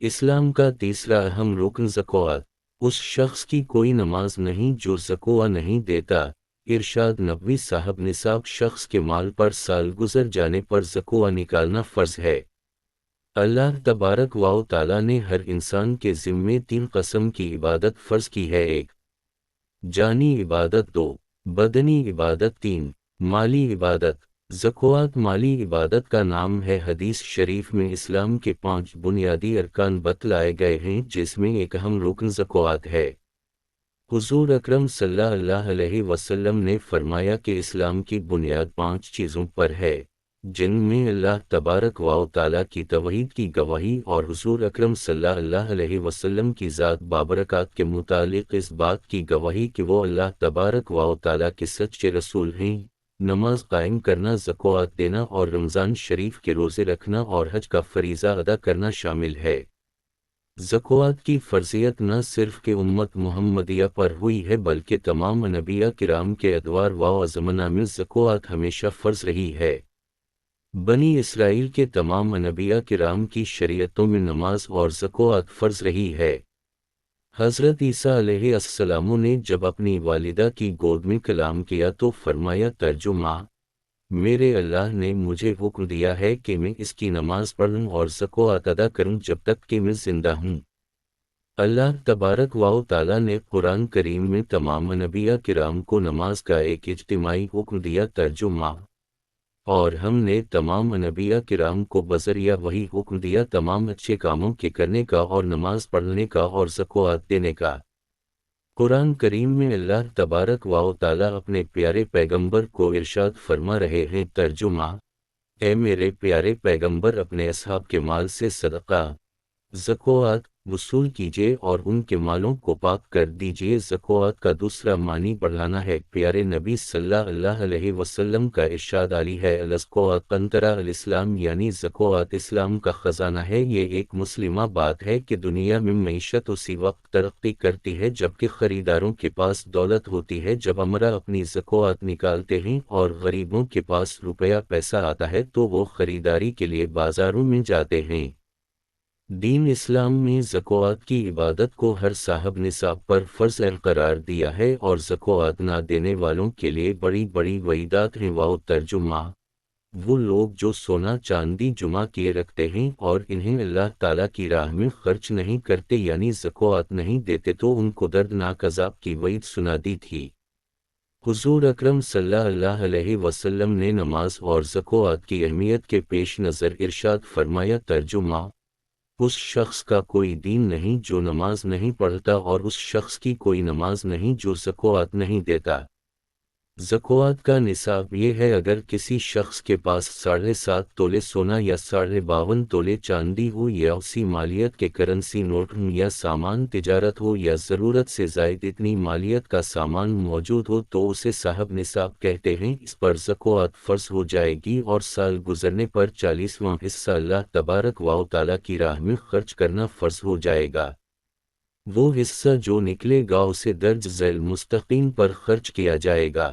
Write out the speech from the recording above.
اسلام کا تیسرا اہم رکن زکوٰۃ۔ اس شخص کی کوئی نماز نہیں جو زکوٰۃ نہیں دیتا۔ ارشاد نبوی صاحب نصاب شخص کے مال پر سال گزر جانے پر زکوٰۃ نکالنا فرض ہے۔ اللہ تبارک و تعالیٰ نے ہر انسان کے ذمے 3 قسم کی عبادت فرض کی ہے: 1 جانی عبادت، 2 بدنی عبادت، 3 مالی عبادت۔ زکوٰۃ مالی عبادت کا نام ہے۔ حدیث شریف میں اسلام کے 5 بنیادی ارکان بتلائے گئے ہیں، جس میں ایک اہم رکن زکوٰۃ ہے۔ حضور اکرم صلی اللہ علیہ وسلم نے فرمایا کہ اسلام کی بنیاد 5 چیزوں پر ہے، جن میں اللہ تبارک و تعالیٰ کی توحید کی گواہی اور حضور اکرم صلی اللہ علیہ وسلم کی ذات بابرکات کے متعلق اس بات کی گواہی کہ وہ اللہ تبارک و تعالیٰ کے سچے رسول ہیں، نماز قائم کرنا، زکوٰۃ دینا اور رمضان شریف کے روزے رکھنا اور حج کا فریضہ ادا کرنا شامل ہے۔ زکوٰۃ کی فرضیت نہ صرف کہ امت محمدیہ پر ہوئی ہے بلکہ تمام انبیاء کرام کے ادوار و ازمنہ میں زکوٰۃ ہمیشہ فرض رہی ہے۔ بنی اسرائیل کے تمام انبیاء کرام کی شریعتوں میں نماز اور زکوٰۃ فرض رہی ہے۔ حضرت عیسیٰ علیہ السلام نے جب اپنی والدہ کی گود میں کلام کیا تو فرمایا، ترجمہ: میرے اللہ نے مجھے حکم دیا ہے کہ میں اس کی نماز پڑھوں اور زکوٰۃ ادا کروں جب تک کہ میں زندہ ہوں۔ اللہ تبارک و تعالیٰ نے قرآن کریم میں تمام انبیاء کرام کو نماز کا ایک اجتماعی حکم دیا، ترجمہ: اور ہم نے تمام انبیاء کرام کو بذریعہ وحی حکم دیا تمام اچھے کاموں کے کرنے کا اور نماز پڑھنے کا اور زکوٰۃ دینے کا۔ قرآن کریم میں اللہ تبارک و تعالیٰ اپنے پیارے پیغمبر کو ارشاد فرما رہے ہیں، ترجمہ: اے میرے پیارے پیغمبر، اپنے اصحاب کے مال سے صدقہ، زکوٰۃ وصول کیجیے اور ان کے مالوں کو پاک کر دیجیے۔ زکوٰۃ کا دوسرا معنی بڑھانا ہے۔ پیارے نبی صلی اللہ علیہ وسلم کا ارشاد عالی ہے، الزکوٰۃ قنطرہ الاسلام، یعنی زکوٰۃ اسلام کا خزانہ ہے۔ یہ ایک مسلمہ بات ہے کہ دنیا میں معیشت اسی وقت ترقی کرتی ہے جبکہ خریداروں کے پاس دولت ہوتی ہے۔ جب امراء اپنی زکوٰۃ نکالتے ہیں اور غریبوں کے پاس روپیہ پیسہ آتا ہے تو وہ خریداری کے لیے بازاروں میں جاتے ہیں۔ دین اسلام میں زکوٰۃ کی عبادت کو ہر صاحب نصاب پر فرض قرار دیا ہے اور زکوٰۃ نہ دینے والوں کے لیے بڑی بڑی وعیدات ہیں۔ ترجمہ: وہ لوگ جو سونا چاندی جمع کیے رکھتے ہیں اور انہیں اللہ تعالیٰ کی راہ میں خرچ نہیں کرتے یعنی زکوٰۃ نہیں دیتے تو ان کو دردناک عذاب کی وعید سنا دی تھی۔ حضور اکرم صلی اللہ علیہ وسلم نے نماز اور زکوٰۃ کی اہمیت کے پیش نظر ارشاد فرمایا، ترجمہ: اس شخص کا کوئی دین نہیں جو نماز نہیں پڑھتا اور اس شخص کی کوئی نماز نہیں جو زکوٰۃ نہیں دیتا۔ زکوٰۃ کا نصاب یہ ہے، اگر کسی شخص کے پاس 7.5 تولے سونا یا 52.5 تولے چاندی ہو یا اسی مالیت کے کرنسی نوٹ ہوں یا سامان تجارت ہو یا ضرورت سے زائد اتنی مالیت کا سامان موجود ہو تو اسے صاحب نصاب کہتے ہیں۔ اس پر زکوٰۃ فرض ہو جائے گی اور سال گزرنے پر 40واں حصہ اللہ تبارک و تعالیٰ کی راہ میں خرچ کرنا فرض ہو جائے گا۔ وہ حصہ جو نکلے گا اسے درج ذیل مستقیم پر خرچ کیا جائے گا۔